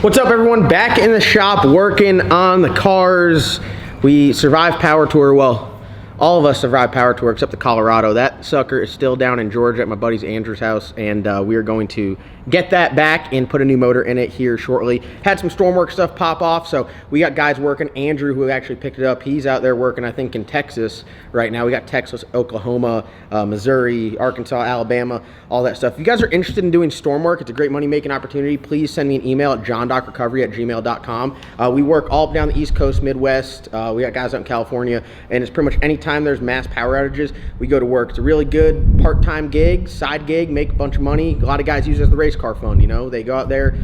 What's up, everyone? Back in the shop working on the cars. We survived Power Tour. Well, all of us survived Power Tour except the Colorado. That sucker is still down in Georgia at my buddy's Andrew's house, and we are going to get that back and put a new motor in it here shortly. Had some stormwork stuff pop off, so we got guys working. Andrew, who actually picked it up, he's out there working, I think, in Texas right now. We got Texas, Oklahoma, Missouri, Arkansas, Alabama, all that stuff. If you guys are interested in doing stormwork, it's a great money-making opportunity. Please send me an email at johndocrecovery@gmail.com. We work all up down the East Coast, Midwest. We got guys out in California, and it's pretty much any time there's mass power outages, we go to work. It's a really good part-time gig, side gig, make a bunch of money. A lot of guys use it as the race car fund, you know. They go out there,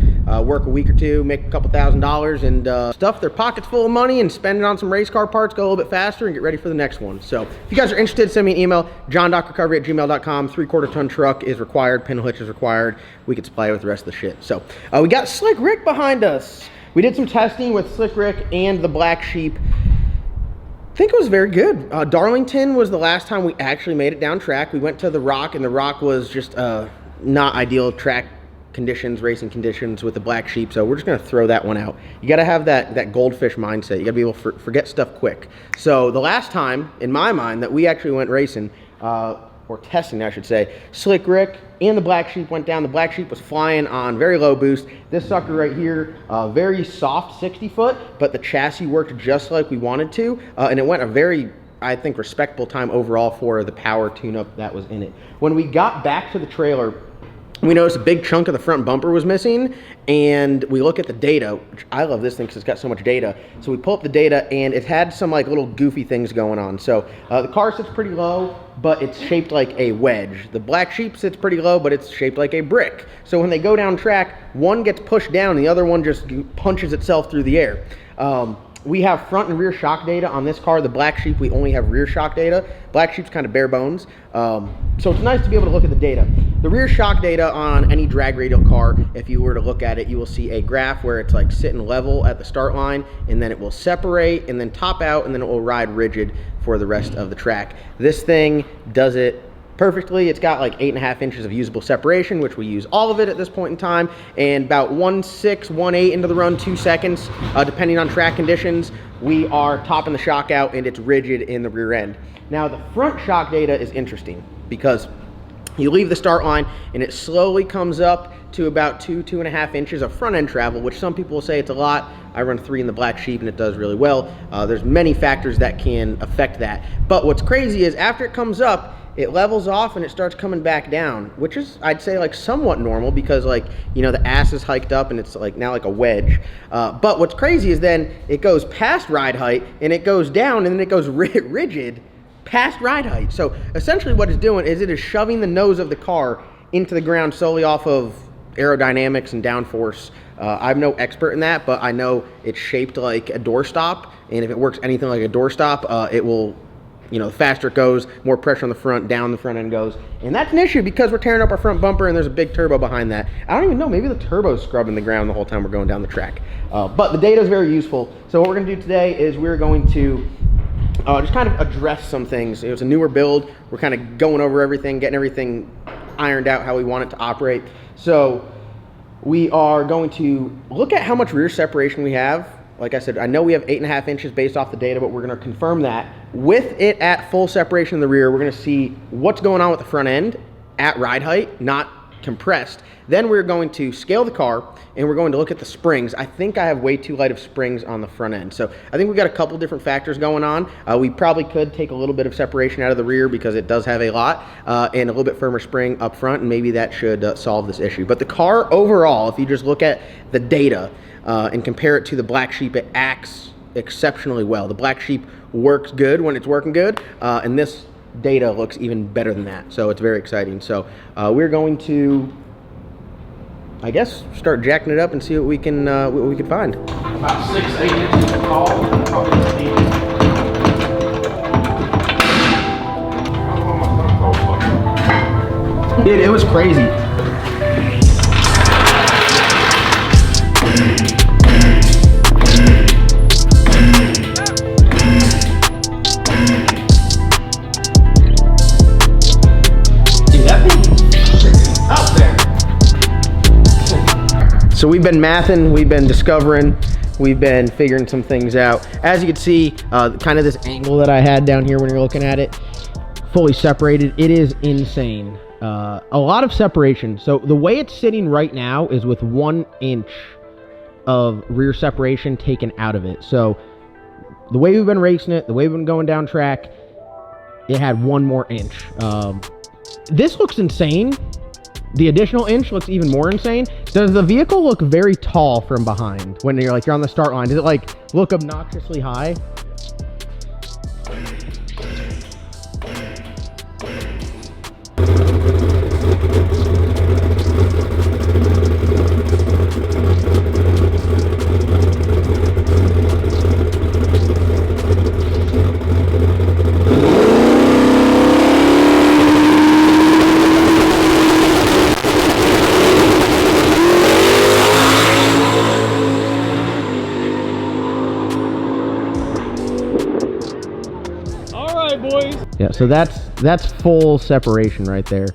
work a week or two, make a couple $1,000s, and stuff their pockets full of money and spend it on some race car parts, go a little bit faster, and get ready for the next one. So if you guys are interested, send me an email, johndocrecovery@gmail.com. 3/4 ton truck is required, pintle hitch is required. We could supply you with the rest of the shit. So we got Slick Rick behind us. We did some testing with Slick Rick and the Black Sheep. I think it was very good. Darlington was the last time we actually made it down track. We went to the Rock, and the Rock was just not ideal track conditions, racing conditions with the Black Sheep, so we're just gonna throw that one out. You gotta have that goldfish mindset. You gotta be able to forget stuff quick. So the last time, in my mind, that we actually went racing, or testing, I should say, Slick Rick and the Black Sheep went down. The Black Sheep was flying on very low boost. This sucker right here, very soft 60 foot, but the chassis worked just like we wanted to, and it went a very, I think, respectable time overall for the power tune-up that was in it. When we got back to the trailer, we noticed a big chunk of the front bumper was missing, and we look at the data, which I love this thing because it's got so much data. So we pull up the data, and it had some like little goofy things going on. So the car sits pretty low, but it's shaped like a wedge. The Black Sheep sits pretty low, but it's shaped like a brick. So when they go down track, one gets pushed down, and the other one just punches itself through the air. We have front and rear shock data on this car. The Black Sheep, we only have rear shock data. Black Sheep's kind of bare bones. So it's nice to be able to look at the data. The rear shock data on any drag radial car, if you were to look at it, you will see a graph where it's like sitting level at the start line, and then it will separate and then top out, and then it will ride rigid for the rest of the track. This thing does it perfectly. It's got like 8.5 inches of usable separation, which we use all of it at this point in time, and about 1.6, 1.8 into the run, 2 seconds, depending on track conditions, we are topping the shock out, and it's rigid in the rear end. Now the front shock data is interesting because you leave the start line and it slowly comes up to about 2.5 inches of front end travel, which some people will say it's a lot. I run 3 in the Black Sheep and it does really well. There's many factors that can affect that. But what's crazy is after it comes up, it levels off and it starts coming back down, which is, I'd say, like somewhat normal because, like, you know, the ass is hiked up and it's like now like a wedge. But what's crazy is then it goes past ride height and it goes down and then it goes rigid past ride height. So essentially what it's doing is it is shoving the nose of the car into the ground solely off of aerodynamics and downforce. I'm no expert in that, but I know it's shaped like a doorstop, and if it works anything like a doorstop, it will, you know, the faster it goes, more pressure on the front, down the front end goes. And that's an issue because we're tearing up our front bumper and there's a big turbo behind that. I don't even know, maybe the turbo's scrubbing the ground the whole time we're going down the track. But the data is very useful. So what we're gonna do today is we're going to just kind of address some things. It was a newer build. We're kind of going over everything, getting everything ironed out how we want it to operate. So we are going to look at how much rear separation we have. Like I said, I know we have 8.5 inches based off the data, but we're gonna confirm that. With it at full separation in the rear, we're gonna see what's going on with the front end at ride height, not compressed. Then we're going to scale the car and we're going to look at the springs. I think I have way too light of springs on the front end. So I think we've got a couple different factors going on. We probably could take a little bit of separation out of the rear because it does have a lot, and a little bit firmer spring up front, and maybe that should solve this issue. But the car overall, if you just look at the data and compare it to the Black Sheep, it acts exceptionally well. The Black Sheep works good when it's working good, and this data looks even better than that. So it's very exciting. So we're going to, I guess, start jacking it up and see what we can find. About 6-8 inches tall. Dude, it was crazy. So we been mathing, we've been discovering, we've been figuring some things out. As you can see, kind of this angle that I had down here when you're looking at it, fully separated, it is insane. A lot of separation. So the way it's sitting right now is with 1 inch of rear separation taken out of it. So the way we've been racing it, the way we've been going down track, it had 1 more inch. This looks insane. The additional inch looks even more insane. Does the vehicle look very tall from behind when you're on the start line? Does it like look obnoxiously high? Yeah, so that's full separation right there.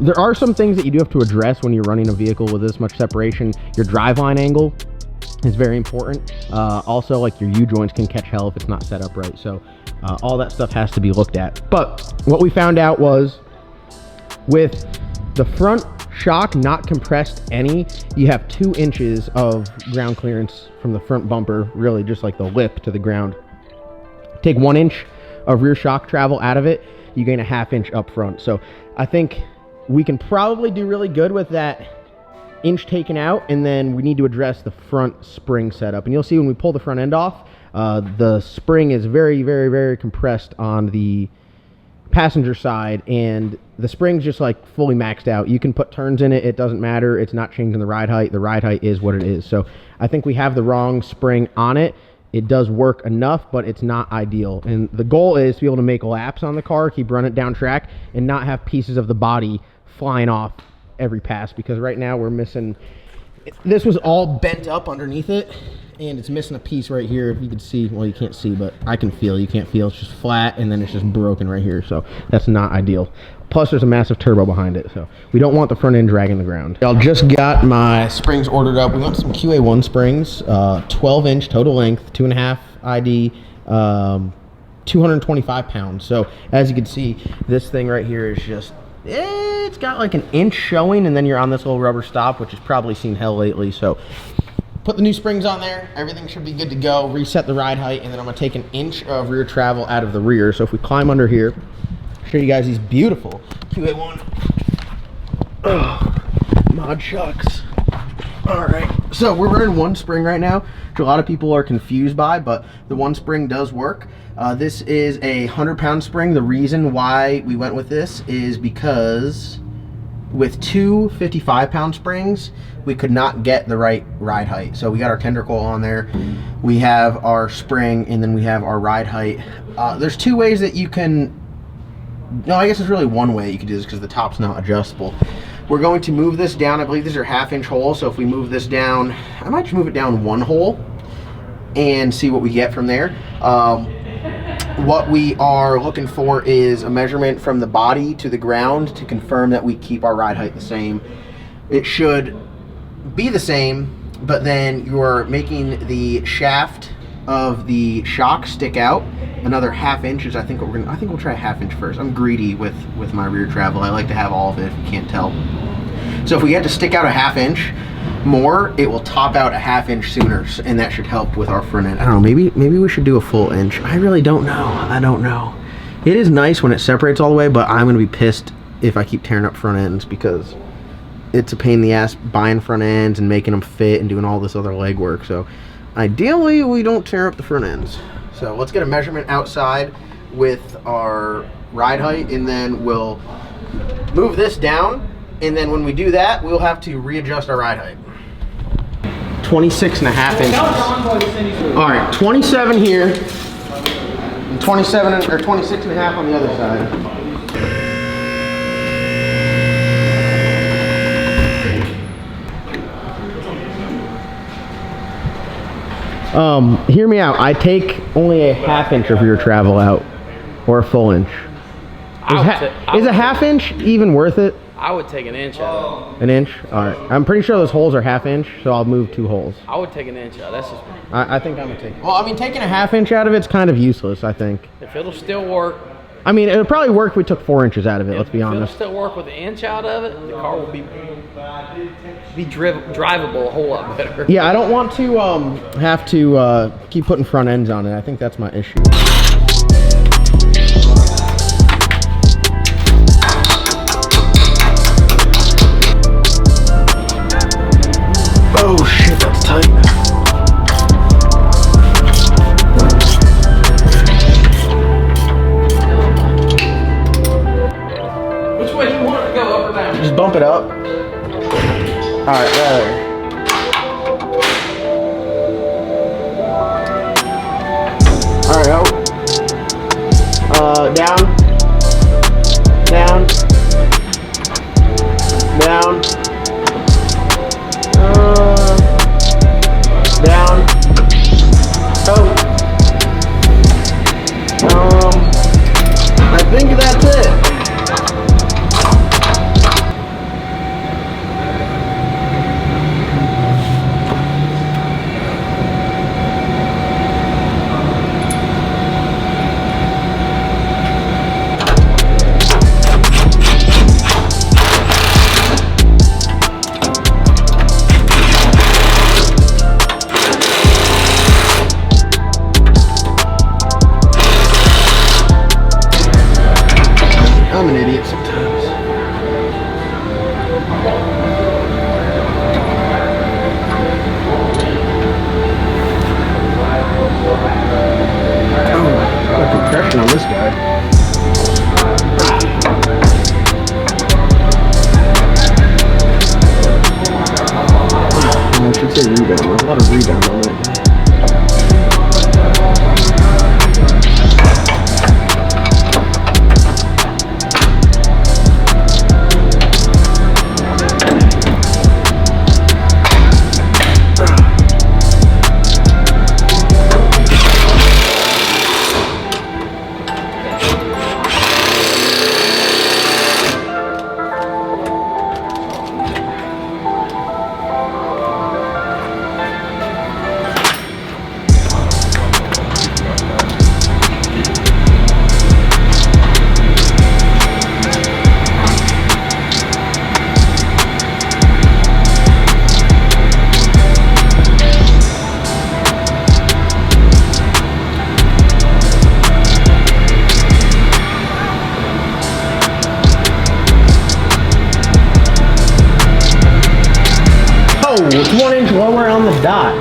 There are some things that you do have to address when you're running a vehicle with this much separation. Your driveline angle is very important. Also, like your U-joints can catch hell if it's not set up right. So all that stuff has to be looked at. But what we found out was with the front shock not compressed any, you have 2 inches of ground clearance from the front bumper, really just like the lip to the ground. Take 1 inch of rear shock travel out of it, you gain a 1/2 inch up front. So I think we can probably do really good with that inch taken out, and then we need to address the front spring setup. And you'll see when we pull the front end off, the spring is very, very, very compressed on the passenger side, and the spring's just like fully maxed out. You can put turns in it, it doesn't matter. It's not changing the ride height. The ride height is what it is. So I think we have the wrong spring on it. It does work enough, but it's not ideal. And the goal is to be able to make laps on the car, keep running it down track, and not have pieces of the body flying off every pass, because right now we're missing, this was all bent up underneath it, and it's missing a piece right here. If you can see, well, you can't see, but I can feel, you can't feel, it's just flat, and then it's just broken right here. So that's not ideal. Plus there's a massive turbo behind it, so we don't want the front end dragging the ground. I just got my springs ordered up. We want some QA1 springs, 12 inch total length, 2.5 ID, 225 pounds. So as you can see, this thing right here is just, it's got like an inch showing, and then you're on this little rubber stop, which has probably seen hell lately. So put the new springs on there, everything should be good to go. Reset the ride height, and then I'm gonna take 1 inch of rear travel out of the rear. So if we climb under here, show you guys these beautiful QA1 mod shocks. All right, so we're running 1 spring right now, which a lot of people are confused by, but the 1 spring does work. This is a 100-pound spring. The reason why we went with this is because with 2 55-pound springs, we could not get the right ride height. So we got our tender coil on there, we have our spring, and then we have our ride height. There's 2 ways that you can, no, I guess there's really 1 way you can do this because the top's not adjustable. We're going to move this down. I believe these are 1/2 inch holes, so if we move this down, I might just move it down 1 hole and see what we get from there. What we are looking for is a measurement from the body to the ground to confirm that we keep our ride height the same. It should be the same, but then you're making the shaft of the shock stick out another 1/2 inch. I think we'll try a 1/2 inch first. I'm greedy with my rear travel. I like to have all of it, if you can't tell. So if we get to stick out a 1/2 inch more, it will top out a 1/2 inch sooner, and that should help with our front end. I don't know, maybe we should do a full inch. I really don't know. I don't know. It is nice when it separates all the way, but I'm gonna be pissed if I keep tearing up front ends, because it's a pain in the ass buying front ends and making them fit and doing all this other legwork. So ideally we don't tear up the front ends. So let's get a measurement outside with our ride height, and then we'll move this down, and then when we do that, we'll have to readjust our ride height. 26.5 inches. All right, 27 here, and 27 or 26.5 on the other side. Hear me out. I take only a 1/2 inch of rear travel out, or a full inch. Is a 1/2 inch even worth it? I would take an inch out of it. An inch? All right. I'm pretty sure those holes are ½ inch, so I'll move 2 holes. I would take an inch out. That's just me. I think I'm gonna take. Well, I mean, taking a ½ inch out of it's kind of useless. I think. If it'll still work. I mean, it would probably work if we took 4 inches out of it. Let's be honest. If it'll still work with an inch out of it, the car will be drivable a whole lot better. Yeah, I don't want to have to keep putting front ends on it. I think that's my issue. Oh shit, that's tight. Which way do you want it to go, up or down? Just bump it up. Alright, there. Alright, out. Down. Down. Down. Down. Oh. I think that's it. I'm an idiot sometimes. Oh, got a compression on this guy. I should say rebound. There's a lot of rebound on it. It's 1 inch lower on the dot.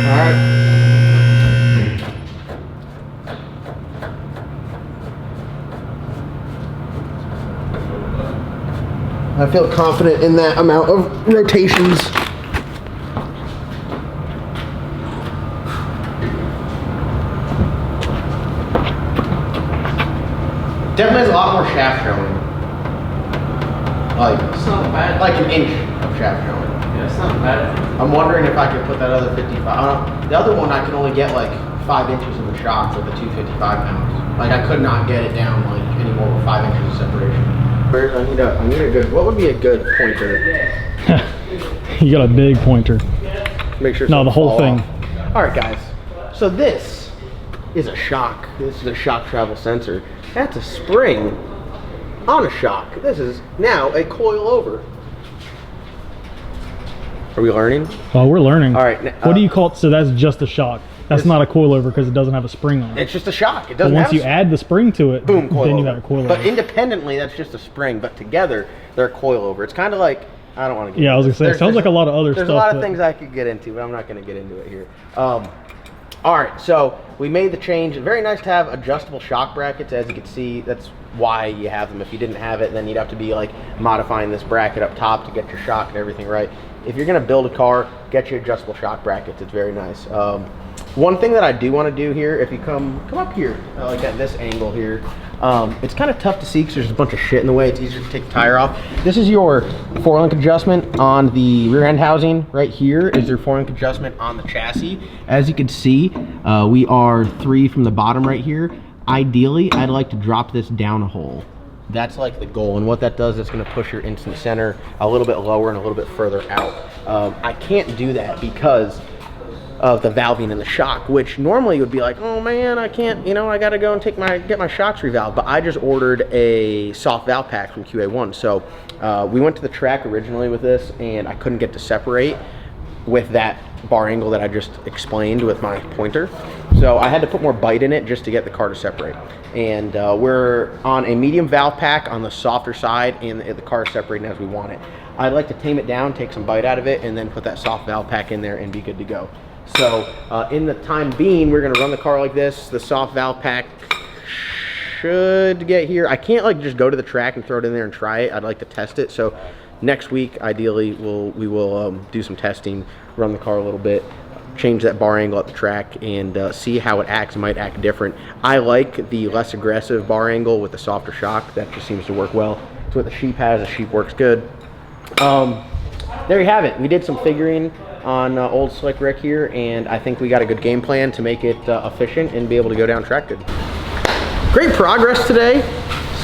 Alright. I feel confident in that amount of rotations. Definitely has a lot more shaft showing. Like, It's not bad. like an inch of shaft showing. Yeah, it's not bad. I'm wondering if I could put that other 55. The other one I can only get like 5 inches in the shock with the 255 pounds. Like I could not get it down like any more with 5 inches of separation. I need a good. What would be a good pointer? You got a big pointer. Make sure. No, the whole thing. All right, guys. So this is a shock. This is a shock travel sensor. That's a spring on a shock. This is now a coil over. Are we learning? Oh, we're learning. All right. What do you call it? So that's just a shock. That's not a coilover because it doesn't have a spring on it. It's just a shock. It But doesn't. once you add the spring to it, boom, coil then you over. got a coilover. But independently, that's just a spring. But together, they're coilover. It's kind of like, I don't want to get. Yeah, I was gonna say, it sounds like a lot of other There's stuff. a lot of that- things I could get into, but I'm not going to get into it here. All right, so we made the change. Very nice to have adjustable shock brackets. As you can see, that's why you have them. If you didn't have it, then you'd have to be like modifying this bracket up top to get your shock and everything right. If you're going to build a car, get your adjustable shock brackets. It's very nice. One thing that I do want to do here, if you come up here, like at this angle here, it's kind of tough to see because there's a bunch of shit in the way. It's easier to take the tire off. This is your 4-link adjustment on the rear end housing. Right here is your 4-link adjustment on the chassis. As you can see, we are 3 from the bottom right here. Ideally, I'd like to drop this down a hole. That's like the goal, and what that does is going to push your instant center a little bit lower and a little bit further out. I can't do that because of the valving and the shock, which normally would be like, oh man, I can't, you know, I got to go and get my shocks revalved. But I just ordered a soft valve pack from QA1. So we went to the track originally with this, and I couldn't get to separate with that bar angle that I just explained with my pointer. So I had to put more bite in it just to get the car to separate. And we're on a medium valve pack on the softer side, and the car is separating as we want it. I'd like to tame it down, take some bite out of it, and then put that soft valve pack in there and be good to go. So in the time being, we're gonna run the car like this. The soft valve pack should get here. I can't like just go to the track and throw it in there and try it. I'd like to test it. So next week, ideally, we will do some testing, run the car a little bit, change that bar angle at the track, and see how it acts. It might act different. I like the less aggressive bar angle with the softer shock. That just seems to work well. It's what the Sheep has. The Sheep works good. There you have it. We did some figuring on old Slick Rick here, and I think we got a good game plan to make it efficient and be able to go down track good. Great progress today.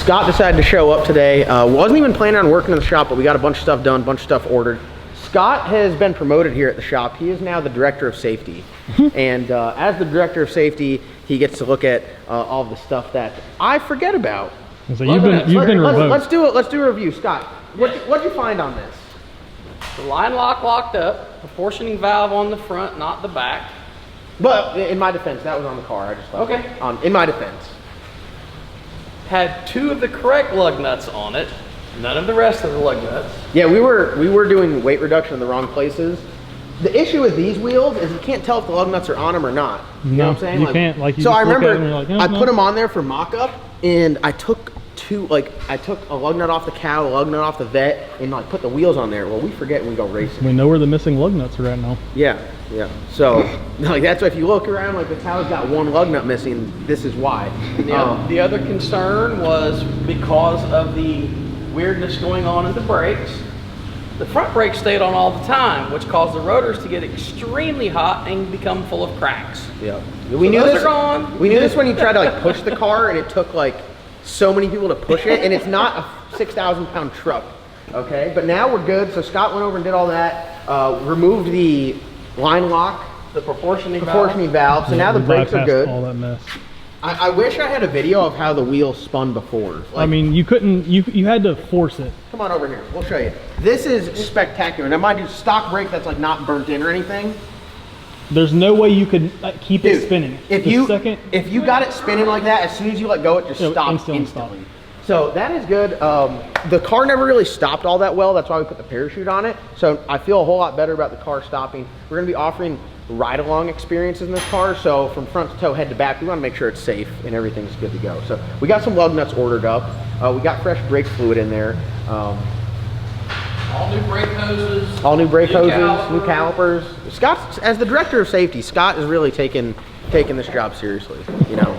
Scott decided to show up today. Wasn't even planning on working in the shop, but we got a bunch of stuff done, bunch of stuff ordered. Scott has been promoted here at the shop. He is now the director of safety. And as the director of safety, he gets to look at all of the stuff that I forget about. So you've been revoked. Let's do a review. Scott, what'd you find on this? The line lock locked up, proportioning valve on the front, not the back. But in my defense, that was on the car. I just left it. In my defense. Had 2 of the correct lug nuts on it, none of the rest of the lug nuts. Yeah, we were doing weight reduction in the wrong places. The issue with these wheels is you can't tell if the lug nuts are on them or not. You know what I'm saying? You can't. Like, you so just I remember like, I put them on there for mock-up, and I took a lug nut off the cow, a lug nut off the vet, and like put the wheels on there. Well, we forget when we go racing. We know where the missing lug nuts are at now. Yeah. So like that's why if you look around, like the cow's got 1 lug nut missing. This is why. And the other concern was because of the weirdness going on in the brakes. The front brakes stayed on all the time, which caused the rotors to get extremely hot and become full of cracks. Yeah. We knew this. We knew this when you tried to like push the car, and it took like so many people to push it, and it's not a 6,000-pound truck. Okay, but now we're good. So Scott went over and did all that, removed the line lock, the proportioning valve. So now the brakes are good. All that mess. I wish I had a video of how the wheel spun before. Like, I mean, you couldn't. You had to force it. Come on over here. We'll show you. This is spectacular. Now, mind you, stock brake that's like not burnt in or anything. There's no way you could keep it spinning. If you got it spinning like that, as soon as you let go, it just stops instantly. So that is good. The car never really stopped all that well. That's why we put the parachute on it. So I feel a whole lot better about the car stopping. We're gonna be offering ride-along experiences in this car. So from front to toe, head to back, we wanna make sure it's safe and everything's good to go. So we got some lug nuts ordered up. We got fresh brake fluid in there. All new brake hoses. All new brake hoses, new calipers. Scott, as the director of safety, Scott is really taking this job seriously, you know.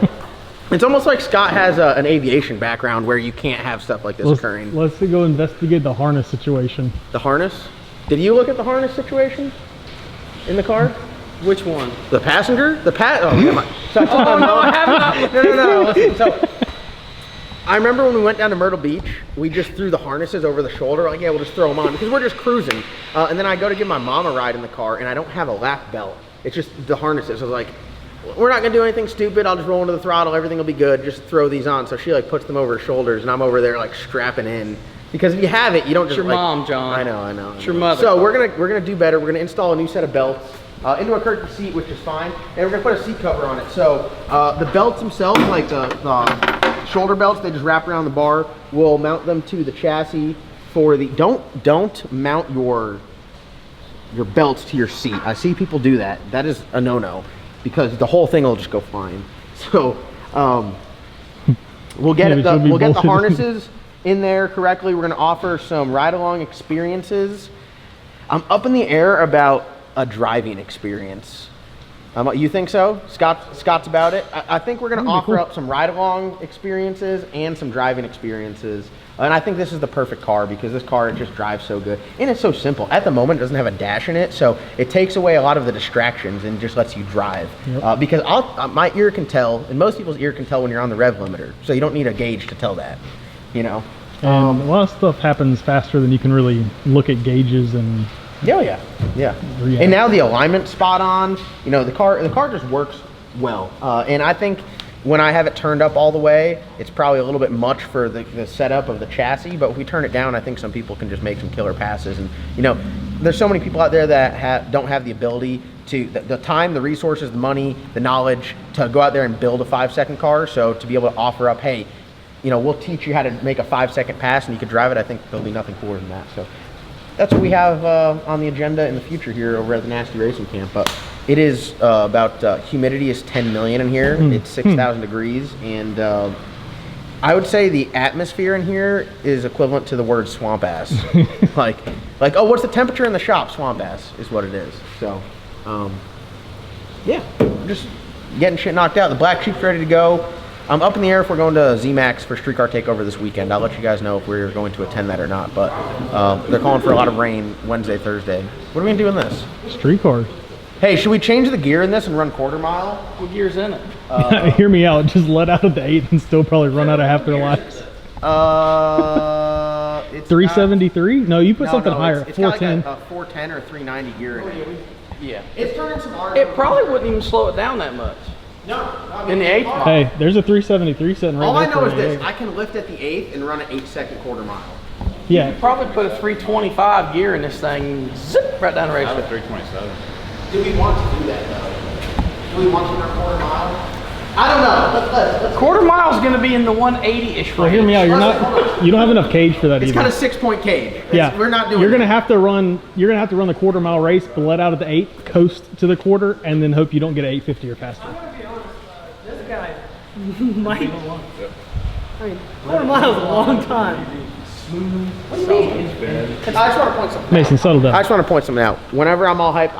It's almost like Scott has an aviation background where you can't have stuff like this occurring. Let's go investigate the harness situation. The harness? Did you look at the harness situation in the car? Which one? The passenger? Oh, never mind. So I have not. No. Listen, so I remember when we went down to Myrtle Beach, we just threw the harnesses over the shoulder. Like, yeah, we'll just throw them on because we're just cruising. And then I go to give my mom a ride in the car, and I don't have a lap belt. It's just the harnesses. I was like, we're not gonna do anything stupid. I'll just roll into the throttle. Everything will be good. Just throw these on. So she like puts them over her shoulders, and I'm over there like strapping in. Because if you have it, you don't just your mom, John. I know. It's your mother. So we're gonna do better. We're gonna install a new set of belts into a curtain seat, which is fine, and we're gonna put a seat cover on it. So the belts themselves, like the shoulder belts, they just wrap around the bar. We'll mount them to the chassis for the. Don't mount your belts to your seat. I see people do that. That is a no-no because the whole thing will just go flying. So we'll get the harnesses in there correctly. We're going to offer some ride-along experiences. I'm up in the air about a driving experience. You think so? Scott's about it. I think we're going to offer up some ride-along experiences and some driving experiences And I think this is the perfect car because this car, it just drives so good. And it's so simple. At the moment, it doesn't have a dash in it, so it takes away a lot of the distractions and just lets you drive. Yep. Because my ear can tell, and most people's ear can tell when you're on the rev limiter, so you don't need a gauge to tell that, you know? And a lot of stuff happens faster than you can really look at gauges and Yeah. react. And now the alignment's spot on. You know, the car just works well. And I think when I have it turned up all the way, it's probably a little bit much for the setup of the chassis, but if we turn it down, I think some people can just make some killer passes. And, you know, there's so many people out there that don't have the ability to, the time, the resources, the money, the knowledge to go out there and build a 5-second car. So to be able to offer up, hey, you know, we'll teach you how to make a 5-second pass and you can drive it, I think there'll be nothing cooler than that. So that's what we have on the agenda in the future here over at the Nasty Racing Camp. But it is humidity is 10 million in here. It's 6,000 degrees, and I would say the atmosphere in here is equivalent to the word swamp ass. like, oh, what's the temperature in the shop? Swamp ass is what it is. So, yeah, just getting shit knocked out. The black sheep's ready to go. I'm up in the air if we're going to Z-Max for Street Car Takeover this weekend. I'll let you guys know if we're going to attend that or not. But they're calling for a lot of rain Wednesday, Thursday. What are we gonna do in this? Street cars. Hey, should we change the gear in this and run quarter mile? What gear's in it? Hear me out. Just let out of the 8 and still probably run out of half their lives. It's 373? No, you put something higher. It's got 410. like a 410 or 390 gear in it. Yeah. It's turning some hard. It probably wouldn't even slow it down that much. No. I mean, In the 8th mile. Hey, there's a 373 sitting right all there. I know for is you. this: I can lift at the 8th and run an 8-second quarter mile. Yeah. Probably put a 325 gear in this thing, zip, right down the racetrack. 327. Do we want to do that though? Do we want to run quarter mile? I don't know. Let's Quarter mile is going to be in the 180-ish range. Well, hear me out. You don't have enough cage for that It's either. got a 6-point cage. Yeah, We're not doing You're gonna that. have to run. You're gonna have to run the quarter mile race, but let out at the 8, coast to the quarter, and then hope you don't get an 850 or faster. This guy might. I mean, quarter mile is a long time. What do you mean? I just want to point something. Mason, settle down. I just want to point something out. Whenever I'm all hyped,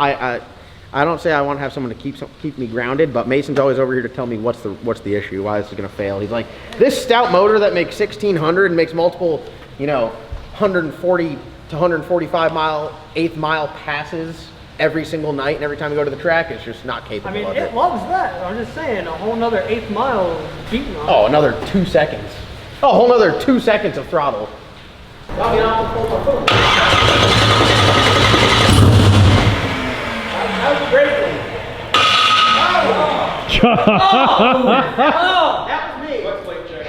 I don't say I want to have someone to keep me grounded, but Mason's always over here to tell me what's the issue, why this is going to fail. He's like, this stout motor that makes 1,600 and makes multiple, 140 to 145 mile, 8th mile passes every single night and every time we go to the track, it's just not capable I mean, of it it. loves that. I'm just saying, a whole nother 8th mile beating on. Oh, another 2 seconds. Oh, a whole nother 2 seconds of throttle. I'll get off and pull my foot. That was a great thing. That was me. What's late check?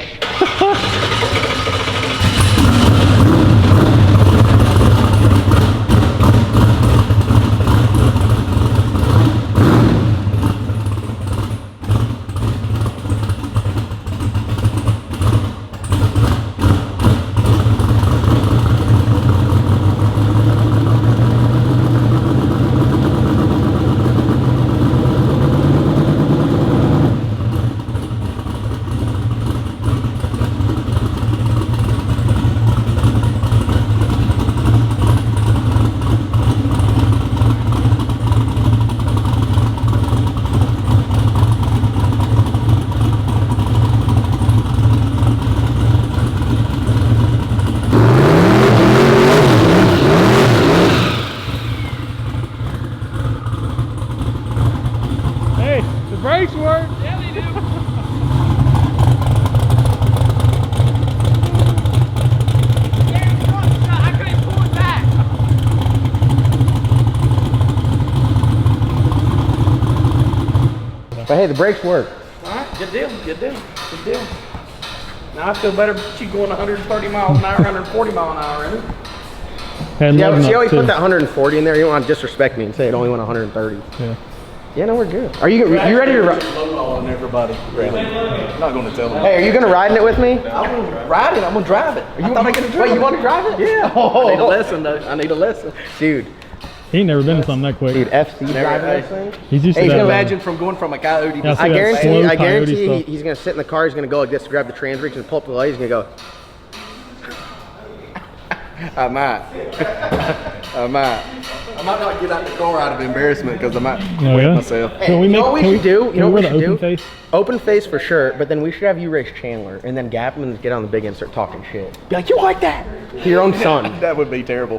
Hey, the brakes work. Yeah, they do. I couldn't pull it back. But hey, the brakes work. All right, good deal, good deal, good deal. Now I feel better about you going 130 miles an hour, 140 mile an hour in it. And Yeah, loving see how up, he too. put that 140 in there? You don't want to disrespect me and say it only went 130. Yeah. Yeah, no, we're good. Are you ready to ride? On everybody. I'm not going to tell them. Hey, are you going to ride in it with me? I'm gonna ride it, I'm gonna drive it. I thought I could drive Wait, it. you want to drive it? Yeah. Oh, I need a lesson though. I need a lesson. Dude, He ain't never been in something that quick. FC driving this thing? He's used Hey, to you that. can Imagine from going from a coyote Yeah, to see I that guarantee, slow I guarantee coyote stuff. he's going to sit in the car, he's going to go like this to grab the trans brake and pull up the light, he's going to go, I might. I might. I might not get out the car out of embarrassment because I might Oh, wet yeah? myself. Hey, you know what we should do? You know what we wear should the do? open face? Open face for sure, but then we should have you race Chandler and then gap him and get on the big end and start talking shit. Be like, you like that? To your own son. That would be terrible.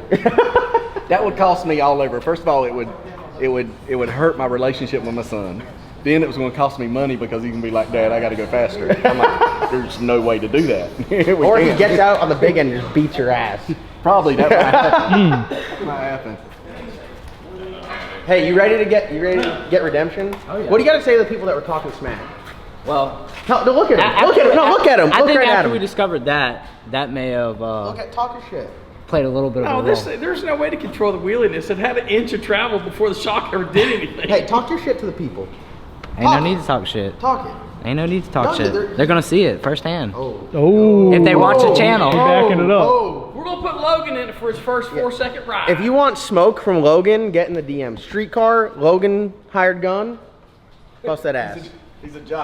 That would cost me all over. First of all, it would hurt my relationship with my son. Then it was going to cost me money because he can be like, Dad, I got to go faster. I'm like, there's no way to do that. Or if he gets out on the big end and just beats your ass. Probably that might happen. That might happen. Hey, you ready to get redemption? Oh, yeah. What do you got to say to the people that were talking smack? Well, No, look at him. Look at him. No, look at him. I Look think right at after him. we discovered that may have Talk your shit. played a little bit of a role. There's no way to control the wheeliness. It had an inch of travel before the shock ever did anything. Hey, talk your shit to the people. Ain't no need to talk shit. Talk it. Ain't no need to talk No, shit. they're- They're gonna see it firsthand. Oh. If they watch the channel. You're backing it up. Oh. We're gonna put Logan in it for his first 4-second ride. If you want smoke from Logan, get in the DM. Streetcar, Logan hired gun. Bust that ass. He's a jock.